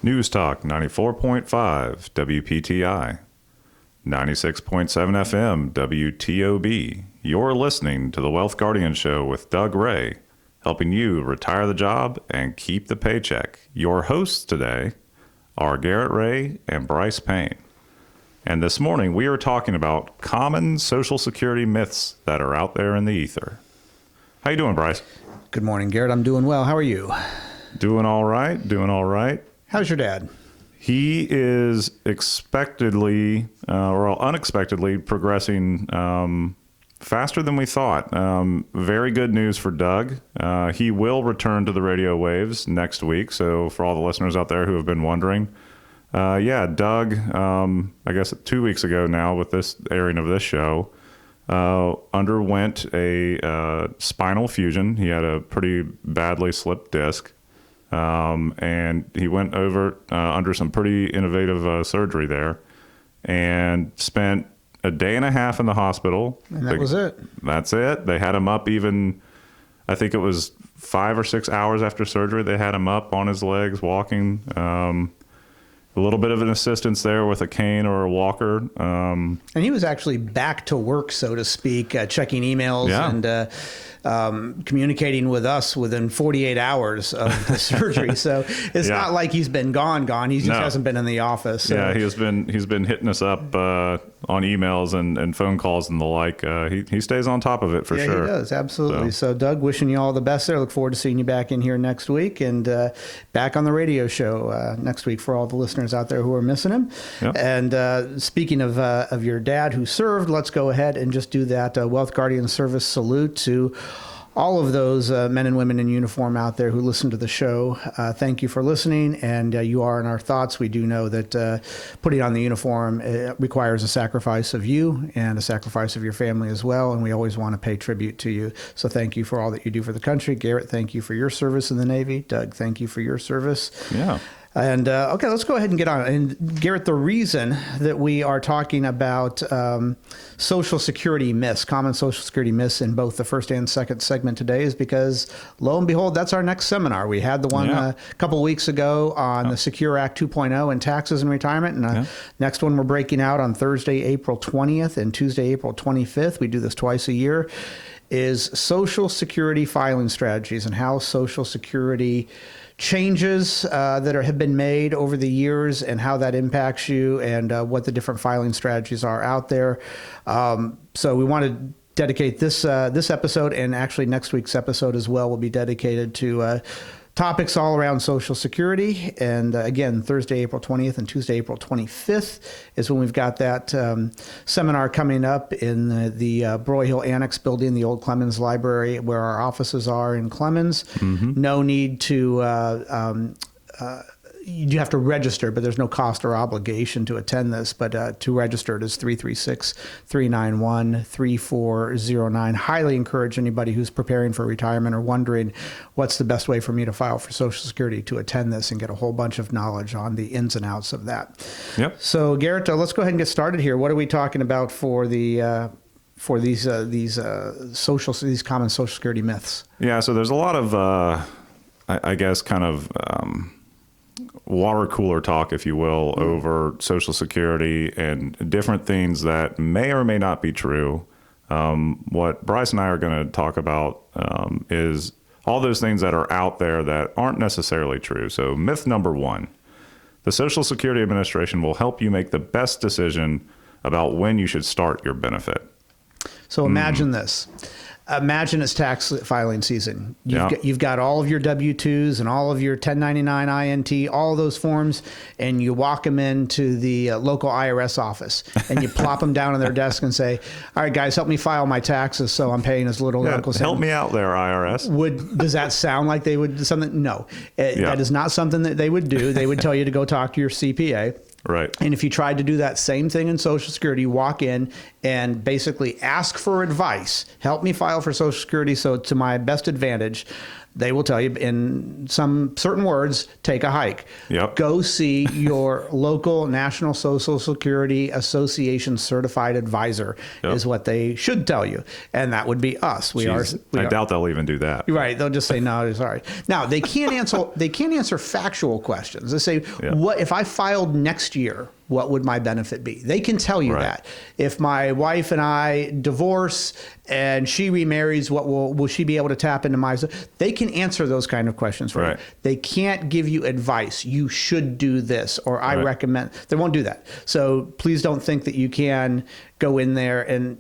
News Talk 94.5 WPTI, 96.7 FM WTOB. You're listening to the Wealth Guardians Show with Doug Ray, helping you retire the job and keep the paycheck. Your hosts today are Garrett Ray and Brice Payne. And this morning we are talking about common Social Security myths that are out there in the ether. How you doing, Brice? Good morning, Garrett. I'm doing well. How are you? Doing all right. How's your dad? He is expectedly or unexpectedly progressing faster than we thought. Very good news for Doug. He will return to the radio waves next week. So for all the listeners out there who have been wondering, Doug, I guess 2 weeks ago now with this airing of this show, underwent a spinal fusion. He had a pretty badly slipped disc. And he went over under some pretty innovative surgery there and spent a day and a half in the hospital. And that was it. That's it. They had him up even, I think it was 5 or 6 hours after surgery. They had him up on his legs walking. A little bit of an assistance there with a cane or a walker. And he was actually back to work, so to speak, checking emails and communicating with us within 48 hours of the surgery. So it's not like he's been gone. He just hasn't been in the office. So. Yeah, he's been hitting us up on emails and phone calls and the like. He stays on top of it for sure. Yeah, he does. Absolutely. So Doug, wishing you all the best there. Look forward to seeing you back in here next week and back on the radio show next week for all the listeners out there who are missing him. Yep. And speaking of your dad who served, let's go ahead and just do that Wealth Guardian service salute to all of those men and women in uniform out there who listen to the show. Thank you for listening, and you are in our thoughts. We do know that putting on the uniform requires a sacrifice of you and a sacrifice of your family as well, and we always want to pay tribute to you. So thank you for all that you do for the country. Garrett, thank you for your service in the Navy. Doug, thank you for your service. Yeah. And okay, let's go ahead and get on it. And Garrett, the reason that we are talking about Social Security myths, common Social Security myths in both the first and second segment today is because, lo and behold, that's our next seminar. We had the one a couple of weeks ago on the Secure Act 2.0 and taxes and retirement. And next one we're breaking out on Thursday, April 20th and Tuesday, April 25th. We do this twice a year. Is Social Security filing strategies and how Social Security changes that have been made over the years and how that impacts you and what the different filing strategies are out there. So we want to dedicate this episode, and actually next week's episode as well will be dedicated to topics all around Social Security. And again, Thursday, April 20th and Tuesday, April 25th is when we've got that seminar coming up in the Broyhill Annex building, the old Clemens Library, where our offices are in Clemens. Mm-hmm. No need to you have to register, but there's no cost or obligation to attend this. But to register, it is 336-391-3409. Highly encourage anybody who's preparing for retirement or wondering what's the best way for me to file for Social Security to attend this and get a whole bunch of knowledge on the ins and outs of that. Yep. So Garrett, let's go ahead and get started here. What are we talking about for the for these common Social Security myths? Yeah. So there's a lot of I guess kind of water cooler talk, if you will, over Social Security and different things that may or may not be true. What Brice and I are going to talk about is all those things that are out there that aren't necessarily true. So myth number one, the Social Security Administration will help you make the best decision about when you should start your benefit. So imagine this. Imagine it's tax filing season. You've got all of your W-2s and all of your 1099 INT, all of those forms, and you walk them into the local IRS office, and you plop them down on their desk and say, all right, guys, help me file my taxes so I'm paying as little. Help me out there, IRS. Does that sound like they would do something? No. That is not something that they would do. They would tell you to go talk to your CPA. Right. And if you tried to do that same thing in Social Security, walk in and basically ask for advice. Help me file for Social Security so to my best advantage. they will tell you in some certain words, take a hike. Yep. Go see your local National Social Security Association certified advisor is what they should tell you. And that would be us. I doubt they'll even do that. Right. They'll just say, no, sorry. Now, they can't answer factual questions. They say, what if I filed next year? What would my benefit be? They can tell you that. If my wife and I divorce and she remarries, what will she be able to tap into my? They can answer those kind of questions for you. They can't give you advice. You should do this, or I recommend. They won't do that. So please don't think that you can go in there and.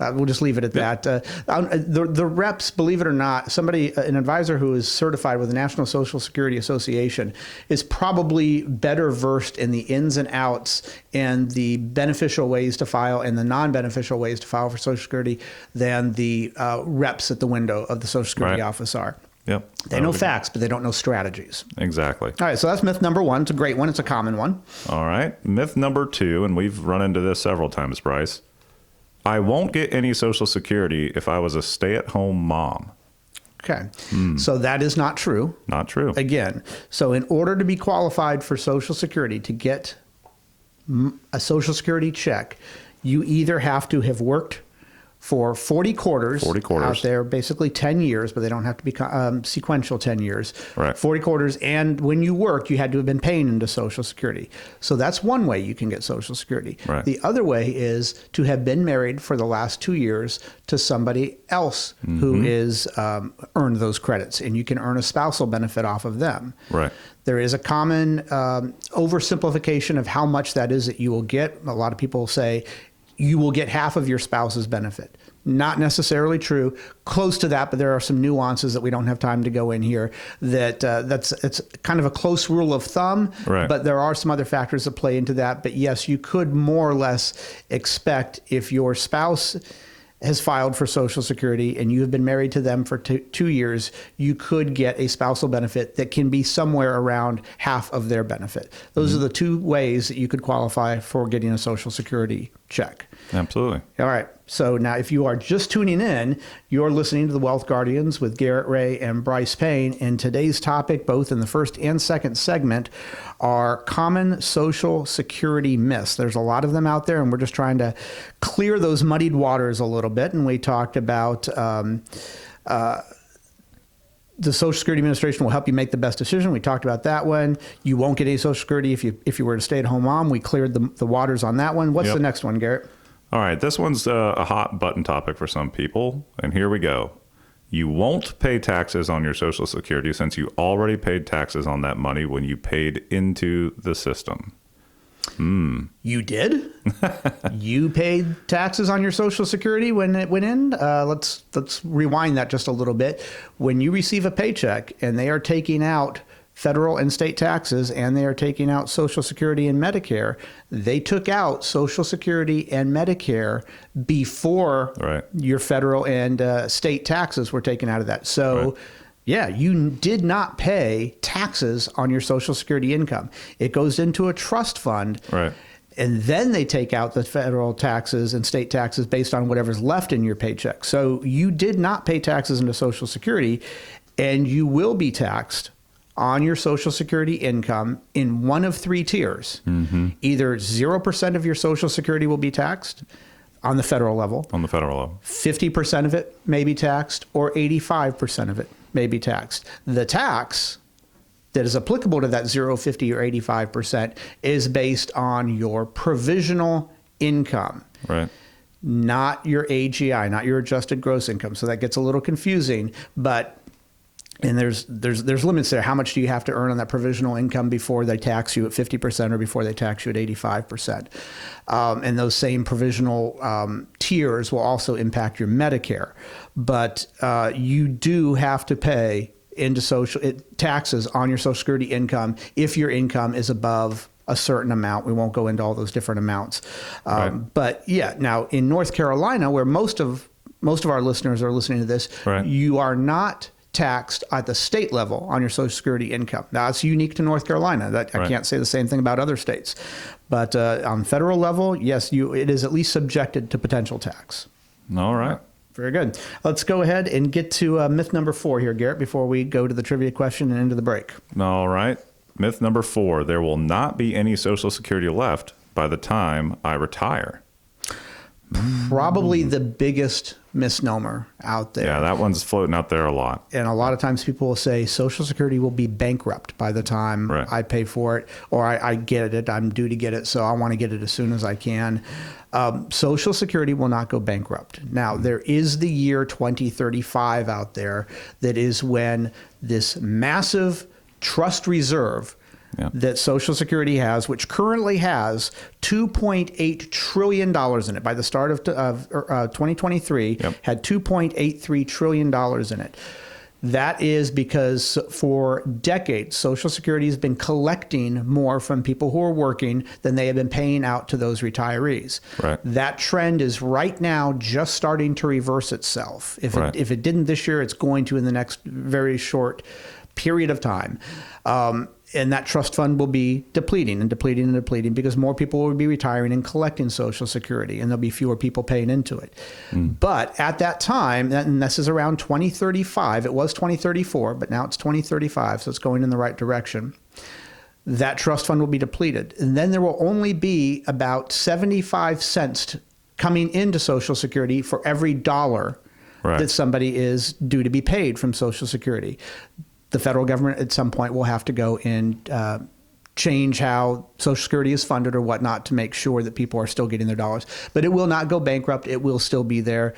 We'll just leave it at that. The reps, believe it or not, an advisor who is certified with the National Social Security Association is probably better versed in the ins and outs and the beneficial ways to file and the non-beneficial ways to file for Social Security than the reps at the window of the Social Security office are. Yep. They know facts, but they don't know strategies. Exactly. All right, so that's myth number one. It's a great one. It's a common one. All right. Myth number two, and we've run into this several times, Brice. I won't get any Social Security if I was a stay-at-home mom. Okay. So that is not true. Not true. Again, so in order to be qualified for Social Security, to get a Social Security check, you either have to have worked for 40 quarters out there, basically 10 years, but they don't have to be sequential 10 years. 40 quarters, and when you work, you had to have been paying into Social Security. So that's one way you can get Social Security. The other way is to have been married for the last 2 years to somebody else who is earned those credits, and you can earn a spousal benefit off of them. There is a common oversimplification of how much that is that you will get. A lot of people say, you will get half of your spouse's benefit. Not necessarily true. Close to that, but there are some nuances that we don't have time to go in here. It's kind of a close rule of thumb, but there are some other factors that play into that. But yes, you could more or less expect if your spouse has filed for Social Security and you have been married to them for 2 years, you could get a spousal benefit that can be somewhere around half of their benefit. Those are the two ways that you could qualify for getting a Social Security check. Absolutely. All right. So now if you are just tuning in, you're listening to the Wealth Guardians with Garrett Ray and Brice Payne. And today's topic, both in the first and second segment, are common Social Security myths. There's a lot of them out there, and we're just trying to clear those muddied waters a little bit. And we talked about the Social Security Administration will help you make the best decision. We talked about that one. You won't get any Social Security if you were a stay-at-home mom. We cleared the waters on that one. What's the next one, Garrett? All right, this one's a hot button topic for some people, and here we go. You won't pay taxes on your Social Security since you already paid taxes on that money when you paid into the system. You did? You paid taxes on your Social Security when it went in? Let's rewind that just a little bit. When you receive a paycheck and they are taking out federal and state taxes and they are taking out Social Security and Medicare, they took out Social Security and Medicare before your federal and state taxes were taken out of that. So yeah, you did not pay taxes on your Social Security income. It goes into a trust fund. And then they take out the federal taxes and state taxes based on whatever's left in your paycheck. So you did not pay taxes into Social Security, and you will be taxed on your Social Security income in one of three tiers. Either 0% of your Social Security will be taxed on the federal level. 50% of it may be taxed, or 85% of it may be taxed. The tax that is applicable to that 0, 50, or 85% is based on your provisional income. Not your AGI, not your adjusted gross income. So that gets a little confusing, and there's limits there. How much do you have to earn on that provisional income before they tax you at 50% or before they tax you at 85%? And those same provisional tiers will also impact your Medicare. But you do have to pay into taxes on your Social Security income if your income is above a certain amount. We won't go into all those different amounts. But yeah, now in North Carolina, where most of our listeners are listening to this, you are not taxed at the state level on your Social Security income. Now, it's unique to North Carolina. I can't say the same thing about other states. But on federal level, yes, it is at least subjected to potential tax. All right. Very good. Let's go ahead and get to myth number 4 here, Garrett, before we go to the trivia question and into the break. All right. Myth number 4, there will not be any Social Security left by the time I retire. Probably the biggest misnomer out there. Yeah, that one's floating out there a lot. And a lot of times people will say Social Security will be bankrupt by the time I pay for it, or I get it. I'm due to get it, so I want to get it as soon as I can. Social Security will not go bankrupt. Now, there is the year 2035 out there that is when this massive trust reserve that Social Security has, which currently has $2.8 trillion in it. By the start of 2023, had $2.83 trillion in it. That is because for decades, Social Security has been collecting more from people who are working than they have been paying out to those retirees. Right. That trend is right now just starting to reverse itself. If it didn't this year, it's going to in the next very short period of time. And that trust fund will be depleting and depleting and depleting because more people will be retiring and collecting Social Security, and there'll be fewer people paying into it. But at that time, and this is around 2035, it was 2034, but now it's 2035, so it's going in the right direction. That trust fund will be depleted. And then there will only be about 75 cents coming into Social Security for every dollar that somebody is due to be paid from Social Security. The federal government at some point will have to go and change how Social Security is funded or whatnot to make sure that people are still getting their dollars. But it will not go bankrupt. It will still be there.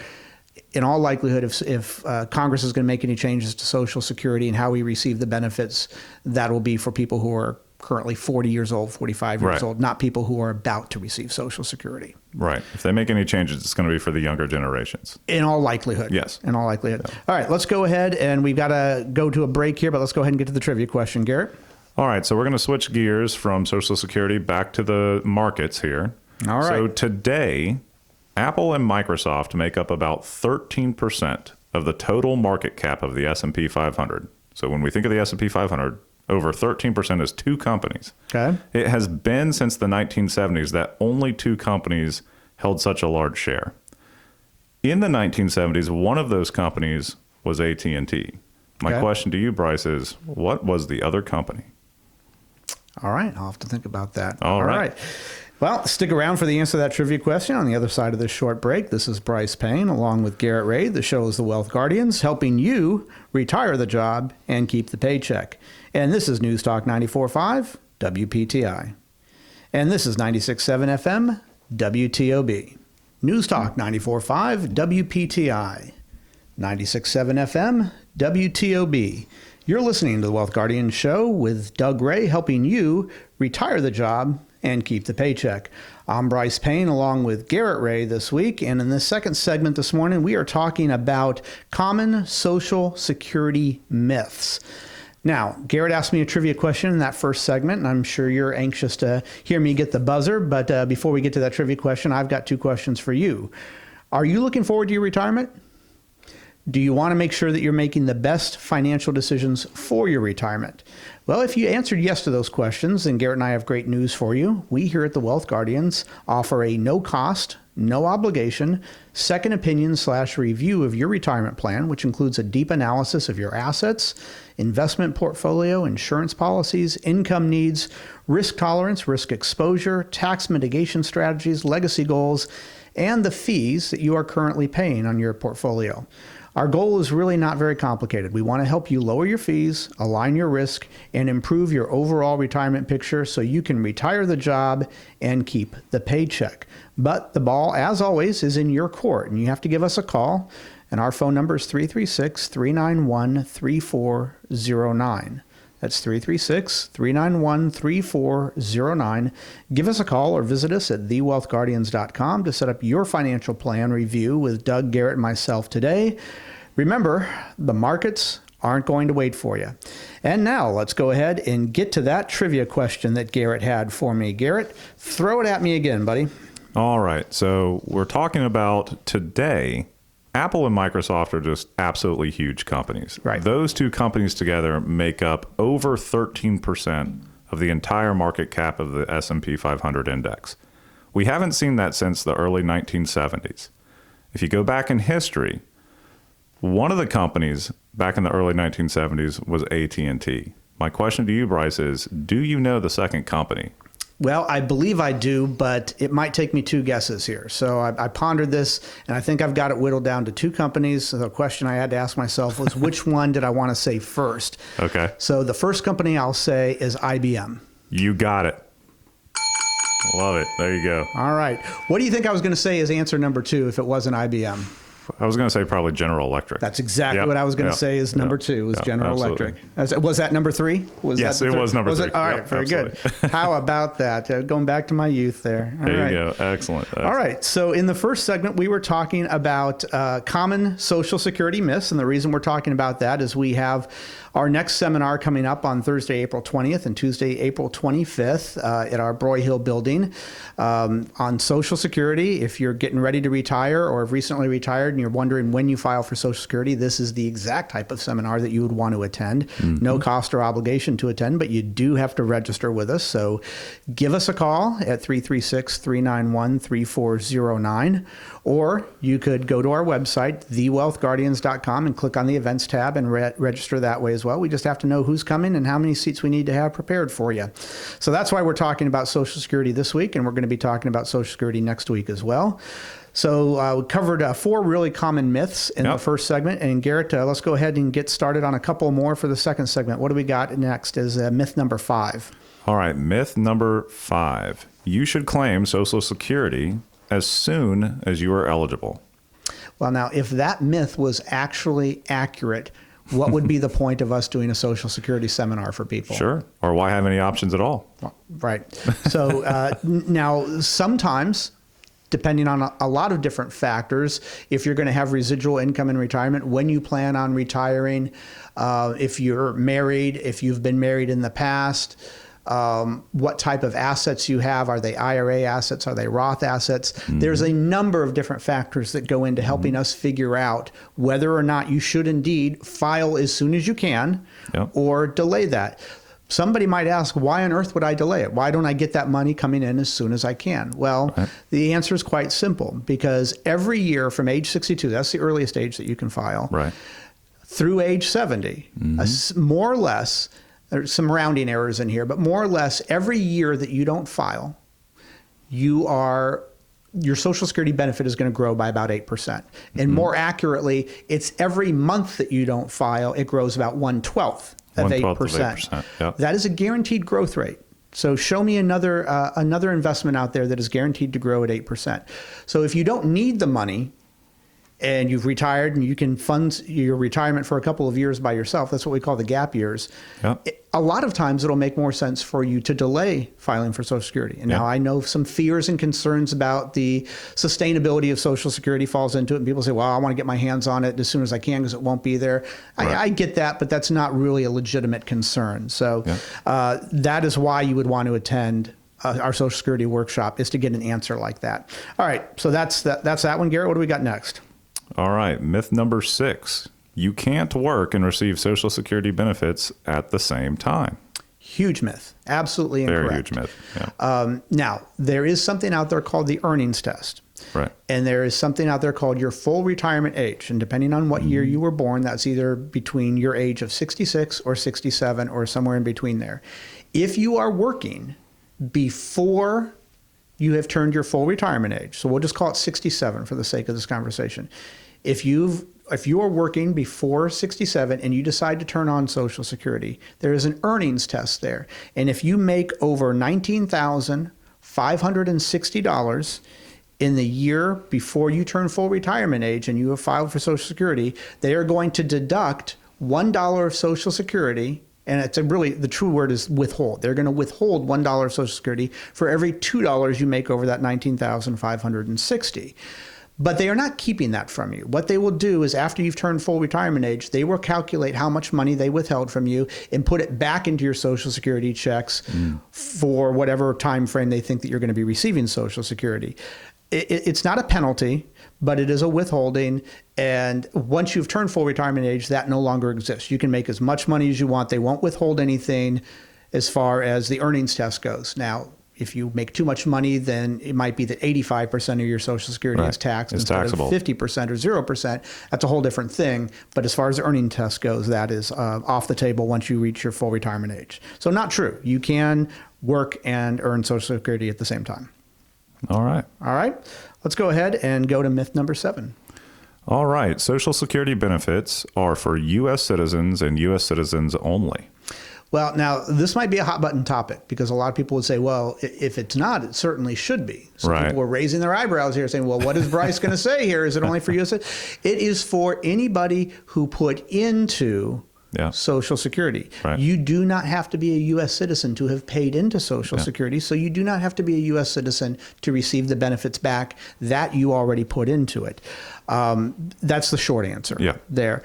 In all likelihood, if Congress is going to make any changes to Social Security and how we receive the benefits, that will be for people who are currently 40 years old, 45 years old, not people who are about to receive Social Security. Right. If they make any changes, it's going to be for the younger generations. In all likelihood. Yes. In all likelihood. Yeah. All right, let's go ahead, and we've got to go to a break here, but let's go ahead and get to the trivia question, Garrett. All right, so we're going to switch gears from Social Security back to the markets here. All right. So today, Apple and Microsoft make up about 13% of the total market cap of the S&P 500. So when we think of the S&P 500, over 13% is 2 companies. Okay. It has been since the 1970s that only 2 companies held such a large share. In the 1970s, one of those companies was AT&T. My question to you, Brice, is what was the other company? All right. I'll have to think about that. All right. Well, stick around for the answer to that trivia question on the other side of this short break. This is Brice Payne along with Garrett Ray. The show is the Wealth Guardians, helping you retire the job and keep the paycheck. And this is News Talk 94.5 WPTI. And this is 96.7 FM WTOB. News Talk 94.5 WPTI. 96.7 FM WTOB. You're listening to the Wealth Guardians show with Doug Ray, helping you retire the job and keep the paycheck. I'm Brice Payne along with Garrett Ray this week. And in this second segment this morning, we are talking about common Social Security myths. Now, Garrett asked me a trivia question in that first segment, and I'm sure you're anxious to hear me get the buzzer. But before we get to that trivia question, I've got 2 questions for you. Are you looking forward to your retirement? Do you want to make sure that you're making the best financial decisions for your retirement? Well, if you answered yes to those questions, then Garrett and I have great news for you. We here at the Wealth Guardians offer a no-cost, no obligation, second opinion / review of your retirement plan, which includes a deep analysis of your assets, investment portfolio, insurance policies, income needs, risk tolerance, risk exposure, tax mitigation strategies, legacy goals, and the fees that you are currently paying on your portfolio. Our goal is really not very complicated. We want to help you lower your fees, align your risk, and improve your overall retirement picture so you can retire the job and keep the paycheck. But the ball, as always, is in your court, and you have to give us a call. And our phone number is 336-391-3409. That's 336-391-3409. Give us a call or visit us at thewealthguardians.com to set up your financial plan review with Doug, Garrett, and myself today. Remember, the markets aren't going to wait for you. And now let's go ahead and get to that trivia question that Garrett had for me. Garrett, throw it at me again, buddy. All right. So we're talking about today, Apple and Microsoft are just absolutely huge companies. Right. Those 2 companies together make up over 13% of the entire market cap of the S&P 500 index. We haven't seen that since the early 1970s. If you go back in history, One of the companies back in the early 1970s was AT&T. My question to you, Brice, is do you know the second company? Well, I believe I do, but it might take me two guesses here. So I pondered this, and I think I've got it whittled down to two companies. So the question I had to ask myself was, which one did I want to say first? Okay. So the first company I'll say is IBM. You got it. Love it. There you go. All right. What do you think I was going to say as answer number two if it wasn't IBM? I was going to say probably General Electric. That's exactly what I was going to say is number two, was General Electric. Was that number three? Yes, it was number three. All right, very good. How about that? Going back to my youth there. There you go. Excellent. All right. So in the first segment, we were talking about common Social Security myths. And the reason we're talking about that is we have our next seminar coming up on Thursday, April 20th and Tuesday, April 25th at our Broyhill building on Social Security. If you're getting ready to retire or have recently retired and you're wondering when you file for Social Security, this is the exact type of seminar that you would want to attend. Mm-hmm. No cost or obligation to attend, but you do have to register with us. So give us a call at 336-391-3409, or you could go to our website, thewealthguardians.com, and click on the events tab and register that way as well. We just have to know who's coming and how many seats we need to have prepared for you. So that's why we're talking about Social Security this week, and we're going to be talking about Social Security next week as well. So we covered four really common myths in the first segment. And Garrett, let's go ahead and get started on a couple more for the second segment. What do we got next is myth number 5. All right. Myth number 5. You should claim Social Security as soon as you are eligible. Well, now, if that myth was actually accurate, what would be the point of us doing a Social Security seminar for people? Sure. Or why have any options at all? Right. So now, sometimes, depending on a lot of different factors, if you're going to have residual income in retirement, when you plan on retiring, if you're married, if you've been married in the past, what type of assets you have. Are they IRA assets? Are they Roth assets? Mm-hmm. There's a number of different factors that go into helping us figure out whether or not you should indeed file as soon as you can or delay that. Somebody might ask, why on earth would I delay it? Why don't I get that money coming in as soon as I can? Well, the answer is quite simple, because every year from age 62, that's the earliest age that you can file, through age 70, more or less, there's some rounding errors in here, but more or less every year that you don't file, your Social Security benefit is going to grow by about 8%. And more accurately, it's every month that you don't file, it grows about 1/12 of 8%. That is a guaranteed growth rate. So show me another investment out there that is guaranteed to grow at 8%. So if you don't need the money and you've retired and you can fund your retirement for a couple of years by yourself, that's what we call the gap years. A lot of times it'll make more sense for you to delay filing for Social Security. And now I know some fears and concerns about the sustainability of Social Security falls into it. And people say, well, I want to get my hands on it as soon as I can because it won't be there. I get that, but that's not really a legitimate concern. So that is why you would want to attend our Social Security workshop, is to get an answer like that. All right, so that's that one. Garrett, what do we got next? All right, myth number 6. You can't work and receive Social Security benefits at the same time. Huge myth. Absolutely incorrect. Very huge myth. Now, there is something out there called the earnings test. And there is something out there called your full retirement age. And depending on what year you were born, that's either between your age of 66 or 67 or somewhere in between there. If you are working before you have turned your full retirement age, so we'll just call it 67 for the sake of this conversation. If you are working before 67 and you decide to turn on Social Security, there is an earnings test there. And if you make over $19,560 in the year before you turn full retirement age and you have filed for Social Security, they are going to deduct $1 of Social Security. And it's the true word is withhold. They're going to withhold $1 of Social Security for every $2 you make over that $19,560. But they are not keeping that from you. What they will do is, after you've turned full retirement age, they will calculate how much money they withheld from you and put it back into your Social Security checks for whatever time frame they think that you're going to be receiving Social Security. It's not a penalty, but it is a withholding. And once you've turned full retirement age, that no longer exists. You can make as much money as you want. They won't withhold anything as far as the earnings test goes. Now, If you make too much money, then it might be that 85% of your Social Security is taxed instead of 50% or 0%. That's a whole different thing. But as far as the earning test goes, that is off the table once you reach your full retirement age. So not true. You can work and earn Social Security at the same time. All right. All right. Let's go ahead and go to myth number 7. All right. Social Security benefits are for U.S. citizens and U.S. citizens only. Well, now, this might be a hot button topic because a lot of people would say, well, if it's not, it certainly should be. So people were raising their eyebrows here saying, well, what is Brice going to say here? Is it only for U.S.? It is for anybody who put into Social Security. You do not have to be a U.S. citizen to have paid into Social Security, so you do not have to be a U.S. citizen to receive the benefits back that you already put into it. That's the short answer there.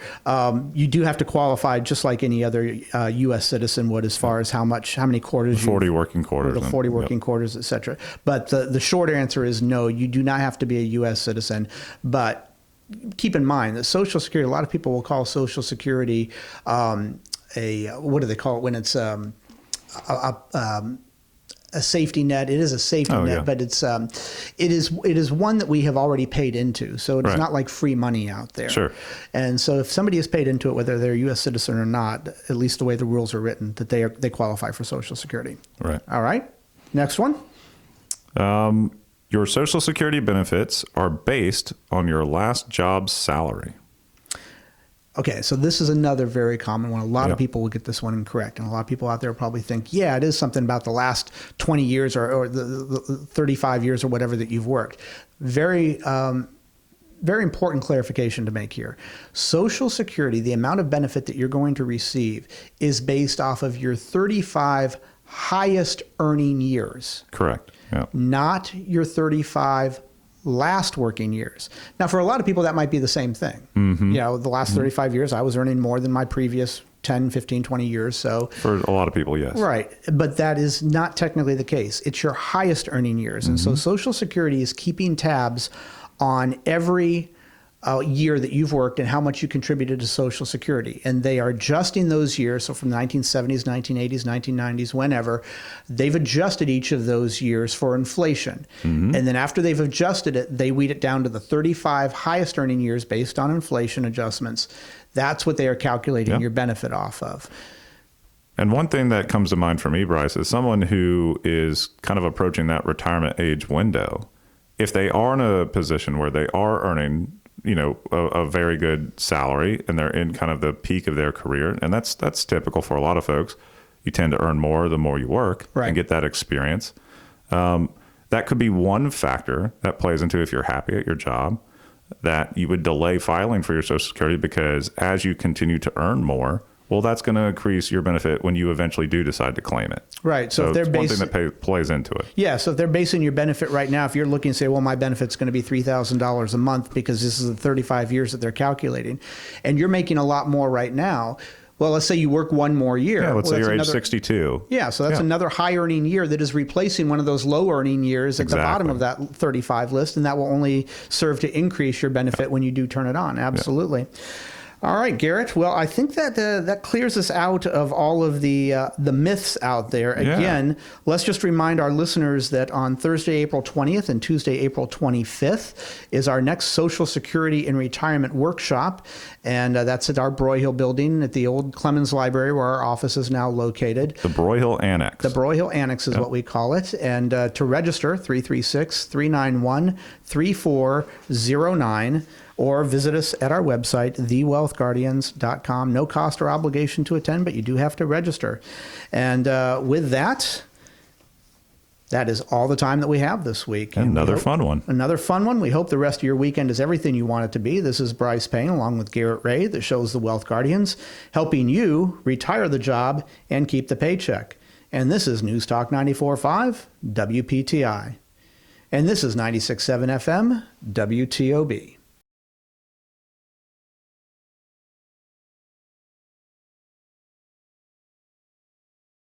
You do have to qualify just like any other U.S. citizen would as far as how many quarters 40 working quarters. The 40 working quarters, et cetera. But the short answer is no, you do not have to be a U.S. citizen. But keep in mind that Social Security, a lot of people will call Social Security what do they call it when it's a safety net. It is a safety net, but it is one that we have already paid into. So it's not like free money out there. Sure. And so if somebody has paid into it, whether they're a U.S. citizen or not, at least the way the rules are written, that they qualify for Social Security. Right. All right. Next one. Your Social Security benefits are based on your last job's salary. Okay, so this is another very common one. A lot of people will get this one incorrect. And a lot of people out there probably think, it is something about the last 20 years or the 35 years or whatever that you've worked. Very important clarification to make here. Social Security, the amount of benefit that you're going to receive is based off of your 35 highest earning years. Correct. Yeah. Not your 35 last working years. Now, for a lot of people, that might be the same thing. Mm-hmm. The last 35 years, I was earning more than my previous 10, 15, 20 years. So for a lot of people, yes. Right. But that is not technically the case. It's your highest earning years. And so Social Security is keeping tabs on every year that you've worked and how much you contributed to Social Security. And they are adjusting those years. So from 1970s, 1980s, 1990s, whenever, they've adjusted each of those years for inflation. Mm-hmm. And then after they've adjusted it, they weed it down to the 35 highest earning years based on inflation adjustments. That's what they are calculating your benefit off of. And one thing that comes to mind for me, Brice, is someone who is kind of approaching that retirement age window. If they are in a position where they are earning a very good salary and they're in kind of the peak of their career. And that's typical for a lot of folks. You tend to earn more the more you work and get that experience. That could be one factor that plays into if you're happy at your job, that you would delay filing for your Social Security because as you continue to earn more, well, that's going to increase your benefit when you eventually do decide to claim it. Right. So if they're one thing that plays into it. Yeah. So if they're basing your benefit right now, if you're looking to say, well, my benefit's going to be $3,000 a month because this is the 35 years that they're calculating, and you're making a lot more right now. Well, let's say you work one more year. Yeah, let's say you're age 62. Yeah, so that's another high earning year that is replacing one of those low earning years at the bottom of that 35 list, and that will only serve to increase your benefit when you do turn it on. Absolutely. Yeah. All right, Garrett. Well, I think that that clears us out of all of the myths out there. Again, let's just remind our listeners that on Thursday, April 20th and Tuesday, April 25th is our next Social Security and Retirement Workshop. And that's at our Broyhill building at the old Clemens Library where our office is now located. The Broyhill Annex. The Broyhill Annex is what we call it. And to register, 336-391-3409. Or visit us at our website, thewealthguardians.com. No cost or obligation to attend, but you do have to register. And with that, that is all the time that we have this week. Another fun one. Another fun one. We hope the rest of your weekend is everything you want it to be. This is Brice Payne along with Garrett Ray, the show's The Wealth Guardians, helping you retire the job and keep the paycheck. And this is News Talk 94.5 WPTI. And this is 96.7 FM WTOB.